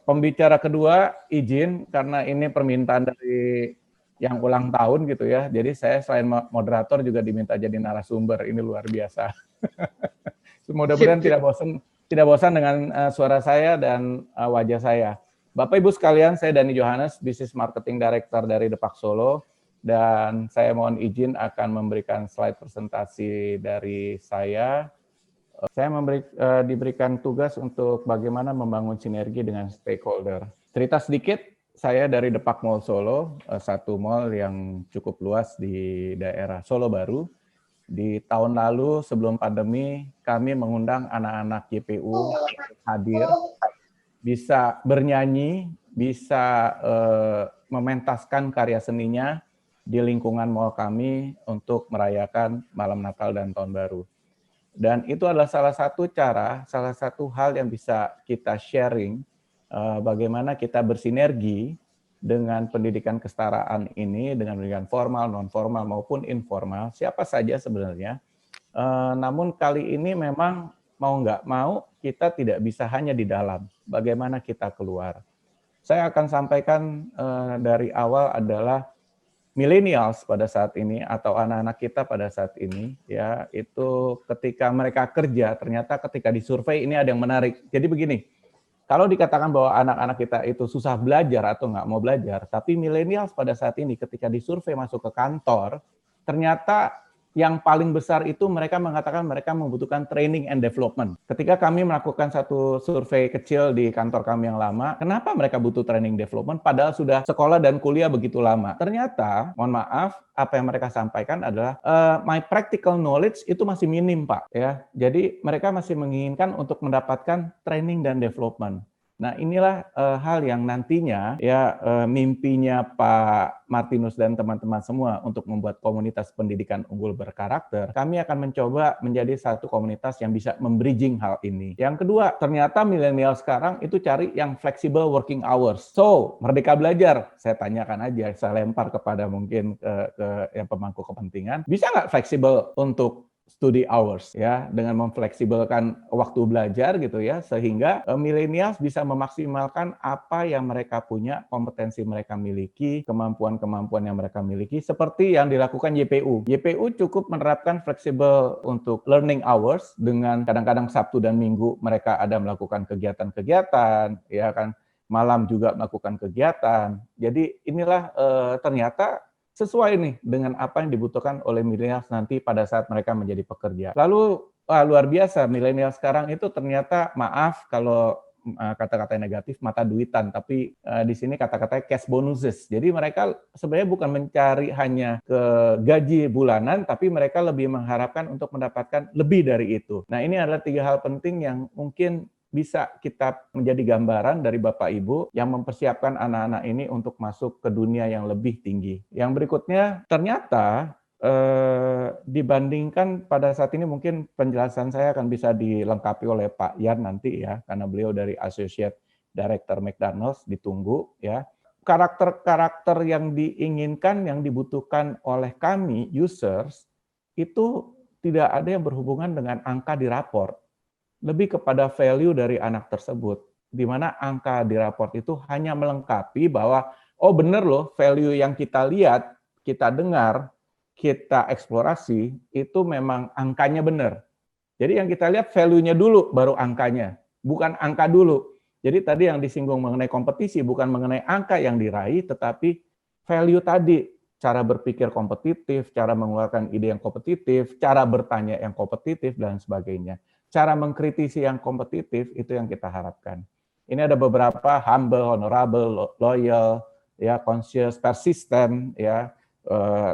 pembicara kedua izin karena ini permintaan dari yang ulang tahun gitu ya. Jadi saya selain moderator juga diminta jadi narasumber. Ini luar biasa. Mudah-mudahan tidak bosan dengan suara saya dan wajah saya. Bapak Ibu sekalian, saya Dani Johannes, Business Marketing Director dari Depak Solo, dan saya mohon izin akan memberikan slide presentasi dari saya. Saya diberikan tugas untuk bagaimana membangun sinergi dengan stakeholder. Cerita sedikit, saya dari Depak Mall Solo, satu mall yang cukup luas di daerah Solo Baru. Di tahun lalu sebelum pandemi, kami mengundang anak-anak YPU hadir, bisa bernyanyi, bisa mementaskan karya seninya di lingkungan mall kami untuk merayakan malam Natal dan Tahun Baru. Dan itu adalah salah satu cara, salah satu hal yang bisa kita sharing bagaimana kita bersinergi dengan pendidikan kesetaraan ini, dengan pendidikan formal, non-formal maupun informal, siapa saja sebenarnya. Namun kali ini memang mau nggak mau kita tidak bisa hanya di dalam, bagaimana kita keluar. Saya akan sampaikan dari awal adalah millennials pada saat ini atau anak-anak kita pada saat ini ya, itu ketika mereka kerja ternyata ketika disurvei ini ada yang menarik. Jadi begini, kalau dikatakan bahwa anak-anak kita itu susah belajar atau nggak mau belajar, tapi millennials pada saat ini ketika disurvei masuk ke kantor, ternyata yang paling besar itu mereka mengatakan mereka membutuhkan training and development. Ketika kami melakukan satu survei kecil di kantor kami yang lama, kenapa mereka butuh training development padahal sudah sekolah dan kuliah begitu lama? Ternyata, mohon maaf, apa yang mereka sampaikan adalah my practical knowledge itu masih minim, Pak. Ya, jadi mereka masih menginginkan untuk mendapatkan training dan development. Nah, inilah hal yang nantinya ya mimpinya Pak Martinus dan teman-teman semua untuk membuat komunitas pendidikan unggul berkarakter. Kami akan mencoba menjadi satu komunitas yang bisa membridging hal ini. Yang kedua, ternyata milenial sekarang itu cari yang flexible working hours. So, Merdeka Belajar, saya tanyakan aja, saya lempar kepada mungkin ke yang pemangku kepentingan, bisa nggak fleksibel untuk study hours ya, dengan memfleksibelkan waktu belajar gitu ya, sehingga milenials bisa memaksimalkan apa yang mereka punya, kompetensi mereka miliki, kemampuan-kemampuan yang mereka miliki, seperti yang dilakukan YPU. YPU cukup menerapkan fleksibel untuk learning hours dengan kadang-kadang Sabtu dan Minggu mereka ada melakukan kegiatan-kegiatan ya kan, malam juga melakukan kegiatan. Jadi inilah ternyata sesuai nih dengan apa yang dibutuhkan oleh milenial nanti pada saat mereka menjadi pekerja. Lalu luar biasa, milenial sekarang itu ternyata, maaf kalau kata-kata negatif, mata duitan, tapi di sini kata-katanya cash bonuses. Jadi mereka sebenarnya bukan mencari hanya ke gaji bulanan, tapi mereka lebih mengharapkan untuk mendapatkan lebih dari itu. Nah, ini adalah 3 hal penting yang mungkin bisa kita menjadi gambaran dari Bapak Ibu yang mempersiapkan anak-anak ini untuk masuk ke dunia yang lebih tinggi. Yang berikutnya, ternyata dibandingkan pada saat ini mungkin penjelasan saya akan bisa dilengkapi oleh Pak Yan nanti ya, karena beliau dari Associate Director McDonald's, ditunggu ya. Karakter-karakter yang diinginkan, yang dibutuhkan oleh kami, users, itu tidak ada yang berhubungan dengan angka di raport. Lebih kepada value dari anak tersebut, di mana angka di raport itu hanya melengkapi bahwa, oh benar loh, value yang kita lihat, kita dengar, kita eksplorasi, itu memang angkanya benar. Jadi yang kita lihat value-nya dulu, baru angkanya, bukan angka dulu. Jadi tadi yang disinggung mengenai kompetisi, bukan mengenai angka yang diraih, tetapi value tadi, cara berpikir kompetitif, cara mengeluarkan ide yang kompetitif, cara bertanya yang kompetitif, dan sebagainya. Cara mengkritisi yang kompetitif itu yang kita harapkan. Ini ada beberapa humble, honorable, loyal, ya, conscious, persistent, ya,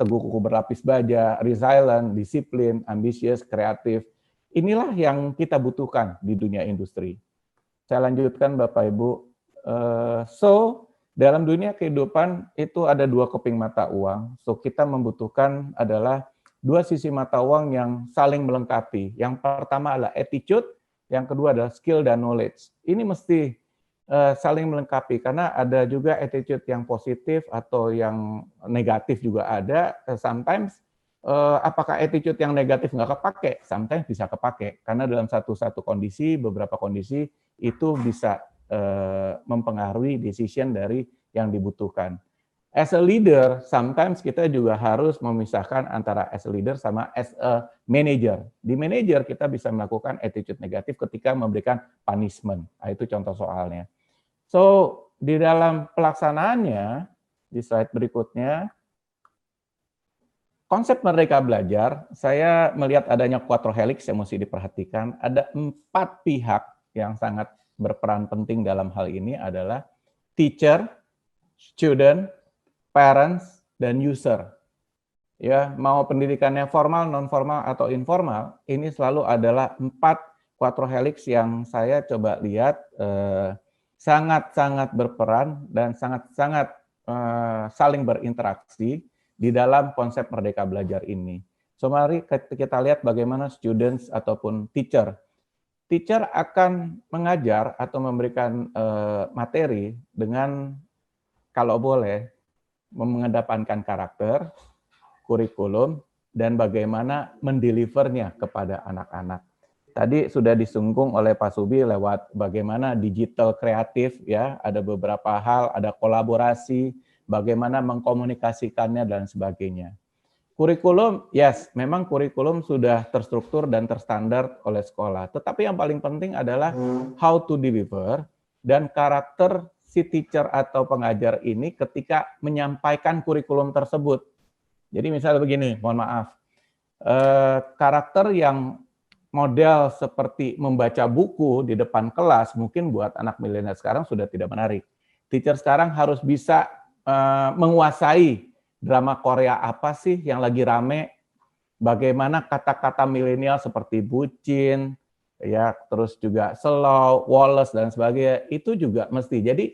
teguh kuku berlapis baja, resilient, disiplin, ambisius, kreatif. Inilah yang kita butuhkan di dunia industri. Saya lanjutkan Bapak Ibu. Dalam dunia kehidupan itu ada 2 keping mata uang. So kita membutuhkan adalah 2 sisi mata uang yang saling melengkapi. Yang pertama adalah attitude, yang kedua adalah skill dan knowledge. Ini mesti saling melengkapi, karena ada juga attitude yang positif atau yang negatif juga ada. Sometimes apakah attitude yang negatif nggak kepake? Sometimes bisa kepake, karena dalam satu kondisi, beberapa kondisi itu bisa mempengaruhi decision dari yang dibutuhkan. As a leader, sometimes kita juga harus memisahkan antara as a leader sama as a manager. Di manager kita bisa melakukan attitude negatif ketika memberikan punishment. Nah, itu contoh soalnya. So, di dalam pelaksanaannya, di slide berikutnya, konsep Merdeka Belajar, saya melihat adanya quattro helix yang mesti diperhatikan. Ada 4 pihak yang sangat berperan penting dalam hal ini adalah teacher, student, parents, dan user. Ya, mau pendidikannya formal, non formal atau informal, ini selalu adalah 4 quattro helix yang saya coba lihat sangat-sangat berperan dan sangat-sangat saling berinteraksi di dalam konsep Merdeka Belajar ini. So mari kita lihat bagaimana students ataupun teacher. Teacher akan mengajar atau memberikan materi dengan kalau boleh mengedepankan karakter, kurikulum, dan bagaimana mendelivernya kepada anak-anak. Tadi sudah disinggung oleh Pak Subi lewat bagaimana digital kreatif, ya, ada beberapa hal, ada kolaborasi, bagaimana mengkomunikasikannya dan sebagainya. Kurikulum, yes, memang kurikulum sudah terstruktur dan terstandar oleh sekolah. Tetapi yang paling penting adalah how to deliver dan karakter si teacher atau pengajar ini ketika menyampaikan kurikulum tersebut. Jadi misalnya begini, mohon maaf, karakter yang model seperti membaca buku di depan kelas mungkin buat anak milenial sekarang sudah tidak menarik. Teacher sekarang harus bisa menguasai drama Korea apa sih yang lagi rame, bagaimana kata-kata milenial seperti bucin, ya, terus juga slow, Wallace dan sebagainya, itu juga mesti. Jadi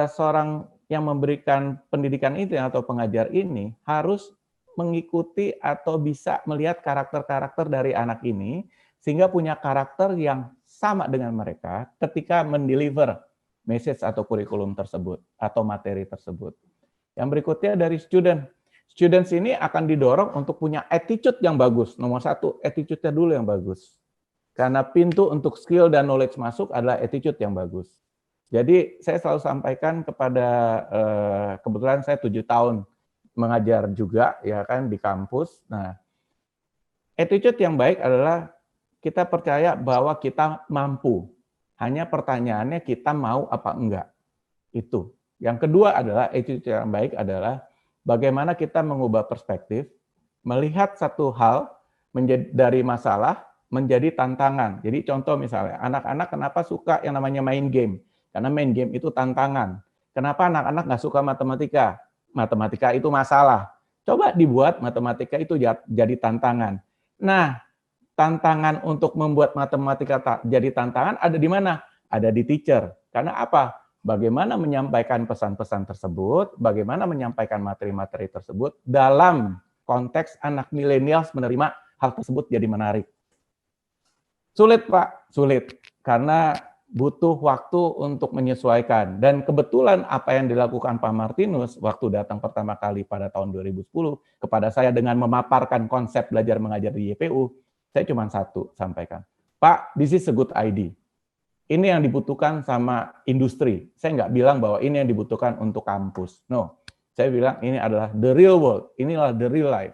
seorang yang memberikan pendidikan itu atau pengajar ini harus mengikuti atau bisa melihat karakter-karakter dari anak ini sehingga punya karakter yang sama dengan mereka ketika mendeliver message atau kurikulum tersebut atau materi tersebut. Yang berikutnya dari student. Students ini akan didorong untuk punya attitude yang bagus. Nomor 1, attitude-nya dulu yang bagus. Karena pintu untuk skill dan knowledge masuk adalah attitude yang bagus. Jadi saya selalu sampaikan kepada, kebetulan saya 7 tahun mengajar juga ya kan di kampus. Nah, attitude yang baik adalah kita percaya bahwa kita mampu. Hanya pertanyaannya kita mau apa enggak. Itu. Yang kedua adalah attitude yang baik adalah bagaimana kita mengubah perspektif, melihat satu hal dari masalah menjadi tantangan. Jadi contoh misalnya, anak-anak kenapa suka yang namanya main game? Karena main game itu tantangan. Kenapa anak-anak nggak suka matematika? Matematika itu masalah. Coba dibuat matematika itu jadi tantangan. Nah, tantangan untuk membuat matematika jadi tantangan ada di mana? Ada di teacher. Karena apa? Bagaimana menyampaikan pesan-pesan tersebut, bagaimana menyampaikan materi-materi tersebut dalam konteks anak milenial menerima hal tersebut jadi menarik. Sulit, Pak, sulit. Karena butuh waktu untuk menyesuaikan. Dan kebetulan apa yang dilakukan Pak Martinus waktu datang pertama kali pada tahun 2010 kepada saya dengan memaparkan konsep belajar mengajar di YPU, saya cuma satu sampaikan. Pak, this is a good idea. Ini yang dibutuhkan sama industri. Saya nggak bilang bahwa ini yang dibutuhkan untuk kampus. No, saya bilang ini adalah the real world. Inilah the real life.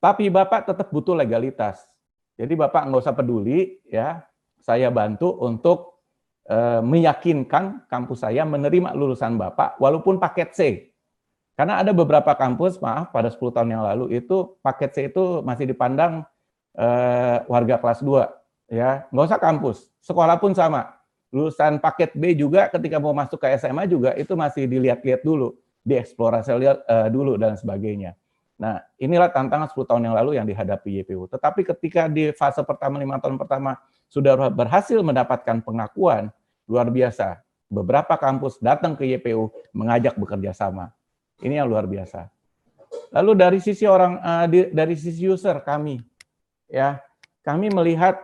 Tapi Bapak tetap butuh legalitas. Jadi Bapak nggak usah peduli, ya. Saya bantu untuk meyakinkan kampus saya menerima lulusan Bapak walaupun paket C. Karena ada beberapa kampus, maaf, pada 10 tahun yang lalu itu paket C itu masih dipandang warga kelas 2. Ya, nggak usah kampus, sekolah pun sama. Lulusan paket B juga ketika mau masuk ke SMA juga itu masih dilihat-lihat dulu, dieksplorasi dulu dan sebagainya. Nah, inilah tantangan 10 tahun yang lalu yang dihadapi YPU. Tetapi ketika di fase pertama, 5 tahun pertama, sudah berhasil mendapatkan pengakuan, luar biasa. Beberapa kampus datang ke YPU mengajak bekerja sama. Ini yang luar biasa. Lalu dari sisi dari sisi user kami, ya, kami melihat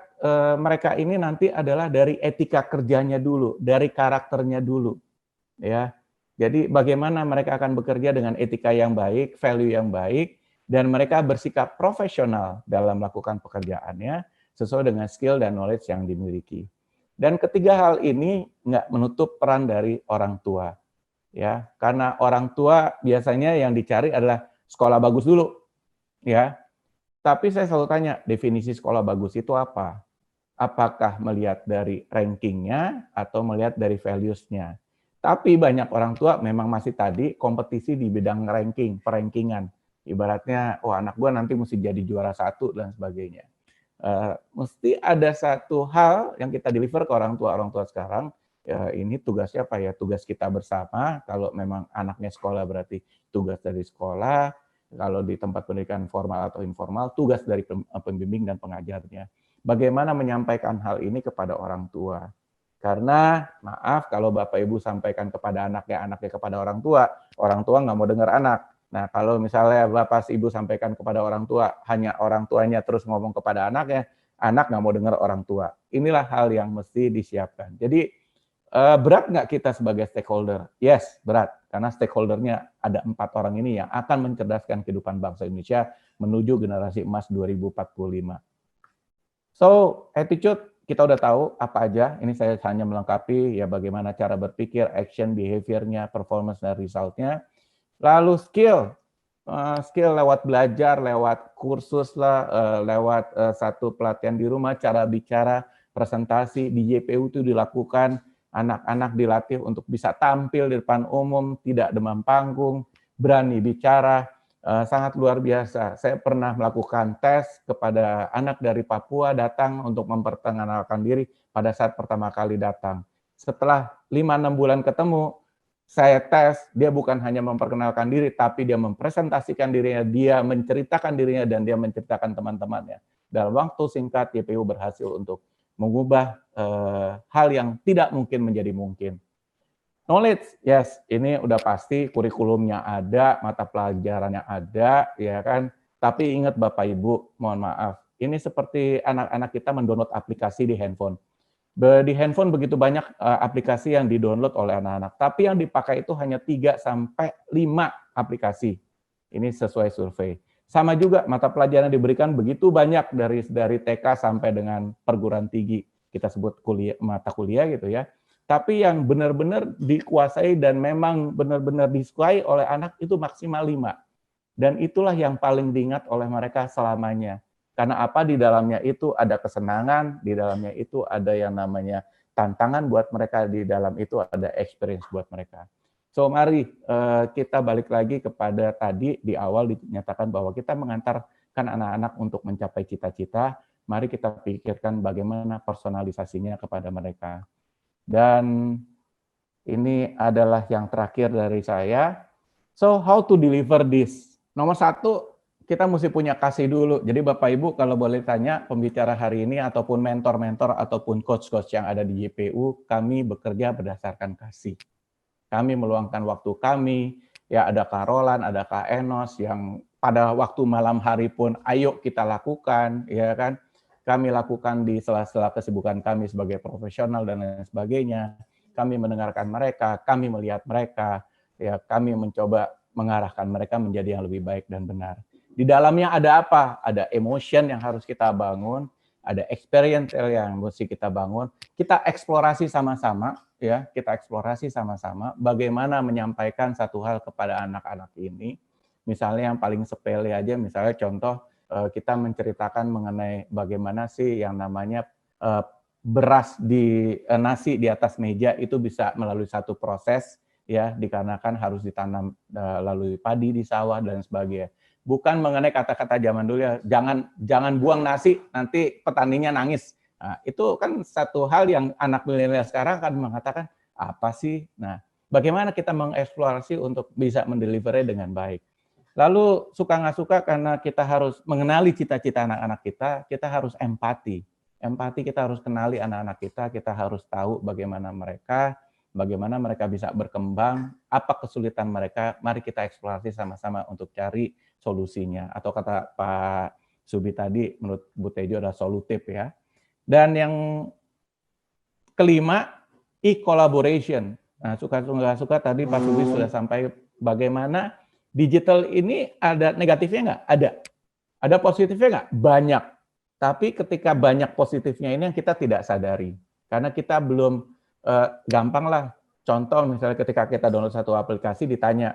mereka ini nanti adalah dari etika kerjanya dulu, dari karakternya dulu, ya. Jadi bagaimana mereka akan bekerja dengan etika yang baik, value yang baik, dan mereka bersikap profesional dalam melakukan pekerjaannya sesuai dengan skill dan knowledge yang dimiliki. Dan ketiga hal ini nggak menutup peran dari orang tua. Ya, karena orang tua biasanya yang dicari adalah sekolah bagus dulu. Ya, tapi saya selalu tanya, definisi sekolah bagus itu apa? Apakah melihat dari rankingnya atau melihat dari values-nya? Tapi banyak orang tua memang masih tadi kompetisi di bidang ranking, perankingan. Ibaratnya, oh anak gua nanti mesti jadi juara 1 dan sebagainya. Mesti ada satu hal yang kita deliver ke orang tua sekarang, ya ini tugasnya apa ya, tugas kita bersama, kalau memang anaknya sekolah berarti tugas dari sekolah, kalau di tempat pendidikan formal atau informal, tugas dari pembimbing dan pengajarnya. Bagaimana menyampaikan hal ini kepada orang tua. Karena maaf kalau Bapak Ibu sampaikan kepada anaknya kepada orang tua nggak mau dengar anak. Nah, kalau misalnya Bapak Ibu sampaikan kepada orang tua, hanya orang tuanya terus ngomong kepada anaknya, anak nggak mau dengar orang tua. Inilah hal yang mesti disiapkan. Jadi, berat nggak kita sebagai stakeholder? Yes, berat. Karena stakeholdernya ada 4 orang ini yang akan mencerdaskan kehidupan bangsa Indonesia menuju generasi emas 2045. So, attitude kita udah tahu apa aja. Ini saya hanya melengkapi ya bagaimana cara berpikir, action, behavior-nya, performance, dan result-nya. Lalu skill lewat belajar, lewat kursus lah, lewat satu pelatihan di rumah, cara bicara, presentasi di JPU itu dilakukan, anak-anak dilatih untuk bisa tampil di depan umum, tidak demam panggung, berani bicara, sangat luar biasa. Saya pernah melakukan tes kepada anak dari Papua datang untuk memperkenalkan diri pada saat pertama kali datang. Setelah 5-6 bulan ketemu, saya tes, dia bukan hanya memperkenalkan diri, tapi dia mempresentasikan dirinya, dia menceritakan dirinya, dan dia menceritakan teman-temannya. Dalam waktu singkat, JPU berhasil untuk mengubah hal yang tidak mungkin menjadi mungkin. Knowledge, yes, ini udah pasti kurikulumnya ada, mata pelajarannya ada, ya kan. Tapi ingat Bapak Ibu, mohon maaf, ini seperti anak-anak kita mendownload aplikasi di handphone. Di handphone begitu banyak aplikasi yang di-download oleh anak-anak, tapi yang dipakai itu hanya 3-5 aplikasi. Ini sesuai survei. Sama juga mata pelajaran yang diberikan begitu banyak dari TK sampai dengan perguruan tinggi. Kita sebut mata kuliah gitu ya. Tapi yang benar-benar dikuasai dan memang benar-benar disukai oleh anak itu maksimal 5. Dan itulah yang paling diingat oleh mereka selamanya. Karena apa? Di dalamnya itu ada kesenangan, di dalamnya itu ada yang namanya tantangan buat mereka, di dalam itu ada experience buat mereka. So mari kita balik lagi kepada tadi di awal dinyatakan bahwa kita mengantarkan anak-anak untuk mencapai cita-cita, mari kita pikirkan bagaimana personalisasinya kepada mereka. Dan ini adalah yang terakhir dari saya. So how to deliver this? Nomor 1, kita mesti punya kasih dulu. Jadi Bapak Ibu kalau boleh tanya pembicara hari ini ataupun mentor-mentor ataupun coach-coach yang ada di JPU, kami bekerja berdasarkan kasih. Kami meluangkan waktu kami, ya ada Kak Roland, ada Kak Enos yang pada waktu malam hari pun ayo kita lakukan, ya kan. Kami lakukan di sela-sela kesibukan kami sebagai profesional dan lain sebagainya. Kami mendengarkan mereka, kami melihat mereka, ya kami mencoba mengarahkan mereka menjadi yang lebih baik dan benar. Di dalamnya ada apa? Ada emotion yang harus kita bangun, ada experience yang mesti kita bangun. Kita eksplorasi sama-sama, ya, kita eksplorasi sama-sama bagaimana menyampaikan satu hal kepada anak-anak ini. Misalnya yang paling sepele aja, misalnya contoh kita menceritakan mengenai bagaimana sih yang namanya beras di nasi di atas meja itu bisa melalui satu proses, ya, dikarenakan harus ditanam lalui padi di sawah dan sebagainya. Bukan mengenai kata-kata zaman dulu ya, jangan buang nasi, nanti petaninya nangis. Nah, itu kan satu hal yang anak milenial sekarang akan mengatakan, apa sih? Nah, bagaimana kita mengeksplorasi untuk bisa mendelivernya dengan baik. Lalu suka nggak suka karena kita harus mengenali cita-cita anak-anak kita harus empati. Empati kita harus kenali anak-anak kita harus tahu bagaimana mereka bisa berkembang, apa kesulitan mereka, mari kita eksplorasi sama-sama untuk cari solusinya. Atau kata Pak Subi tadi, menurut Bu Tejo adalah solutif ya. Dan yang kelima, e-collaboration. Nah, suka tadi Pak Subi sudah sampai bagaimana digital ini ada negatifnya nggak? Ada. Ada positifnya nggak? Banyak. Tapi ketika banyak positifnya ini yang kita tidak sadari. Karena kita belum gampang lah. Contoh misalnya ketika kita download satu aplikasi ditanya,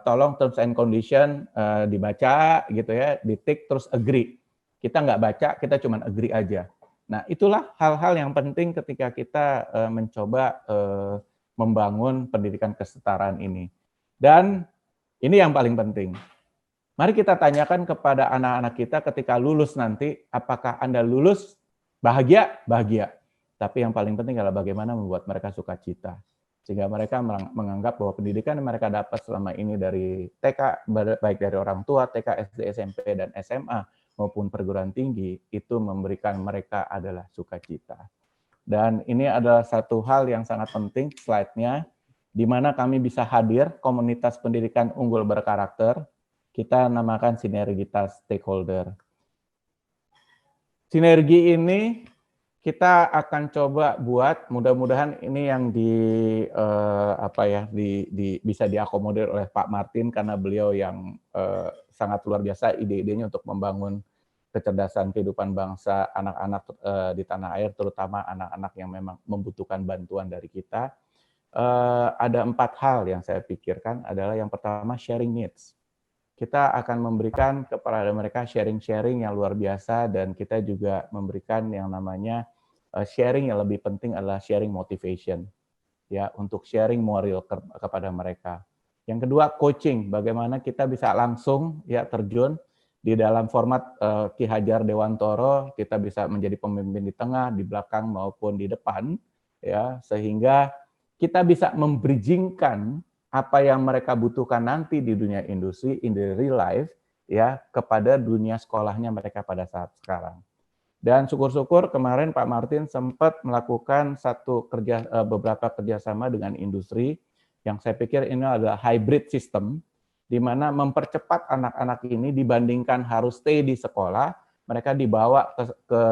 tolong terms and condition dibaca gitu ya, ditik terus agree. Kita nggak baca, kita cuma agree aja. Nah, itulah hal-hal yang penting ketika kita mencoba membangun pendidikan kesetaraan ini. Dan ini yang paling penting. Mari kita tanyakan kepada anak-anak kita ketika lulus nanti, apakah Anda lulus bahagia? Bahagia. Tapi yang paling penting adalah bagaimana membuat mereka sukacita. Sehingga mereka menganggap bahwa pendidikan yang mereka dapat selama ini dari TK, baik dari orang tua, TK, SD, SMP, dan SMA, maupun perguruan tinggi, itu memberikan mereka adalah sukacita. Dan ini adalah satu hal yang sangat penting, slide-nya, di mana kami bisa hadir, komunitas pendidikan unggul berkarakter, kita namakan sinergitas stakeholder. Sinergi ini kita akan coba buat, mudah-mudahan ini yang bisa diakomodir oleh Pak Martin karena beliau yang sangat luar biasa ide-idenya untuk membangun kecerdasan kehidupan bangsa anak-anak di tanah air, terutama anak-anak yang memang membutuhkan bantuan dari kita. Ada 4 hal yang saya pikirkan, adalah yang pertama sharing needs. Kita akan memberikan kepada mereka sharing-sharing yang luar biasa, dan kita juga memberikan yang namanya sharing yang lebih penting adalah sharing motivation, ya, untuk sharing moral kepada mereka. Yang kedua coaching, bagaimana kita bisa langsung ya terjun di dalam format Ki Hajar Dewantoro, kita bisa menjadi pemimpin di tengah, di belakang maupun di depan, ya, sehingga kita bisa membridgingkan apa yang mereka butuhkan nanti di dunia industri, in the real life, ya, kepada dunia sekolahnya mereka pada saat sekarang. Dan syukur-syukur kemarin Pak Martin sempat melakukan beberapa kerjasama dengan industri, yang saya pikir ini adalah hybrid system, di mana mempercepat anak-anak ini dibandingkan harus stay di sekolah, mereka dibawa ke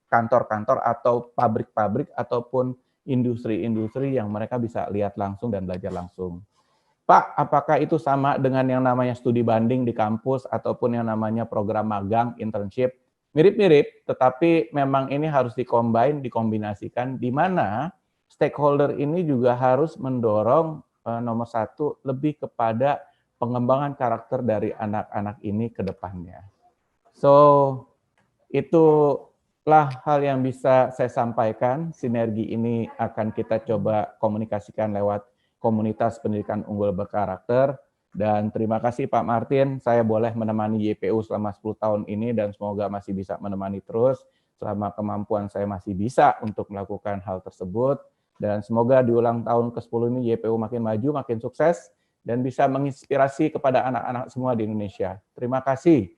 kantor-kantor atau pabrik-pabrik ataupun industri-industri yang mereka bisa lihat langsung dan belajar langsung. Pak, apakah itu sama dengan yang namanya studi banding di kampus ataupun yang namanya program magang, internship? Mirip-mirip, tetapi memang ini harus dikombinasikan, di mana stakeholder ini juga harus mendorong nomor 1 lebih kepada pengembangan karakter dari anak-anak ini ke depannya. So, itulah hal yang bisa saya sampaikan. Sinergi ini akan kita coba komunikasikan lewat komunitas pendidikan unggul berkarakter. Dan terima kasih Pak Martin, saya boleh menemani YPU selama 10 tahun ini, dan semoga masih bisa menemani terus selama kemampuan saya masih bisa untuk melakukan hal tersebut. Dan semoga di ulang tahun ke-10 ini YPU makin maju, makin sukses, dan bisa menginspirasi kepada anak-anak semua di Indonesia. Terima kasih.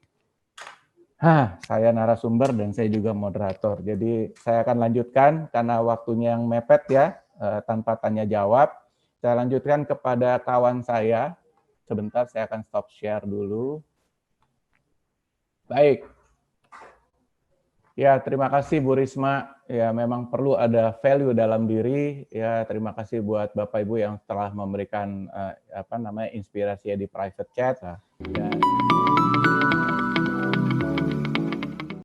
Saya narasumber dan saya juga moderator. Jadi saya akan lanjutkan karena waktunya yang mepet ya, tanpa tanya jawab. Saya lanjutkan kepada kawan saya. Sebentar, saya akan stop share dulu. Baik. Ya, terima kasih Bu Risma. Ya, memang perlu ada value dalam diri. Ya, terima kasih buat Bapak Ibu yang telah memberikan inspirasi di private chat. Ya.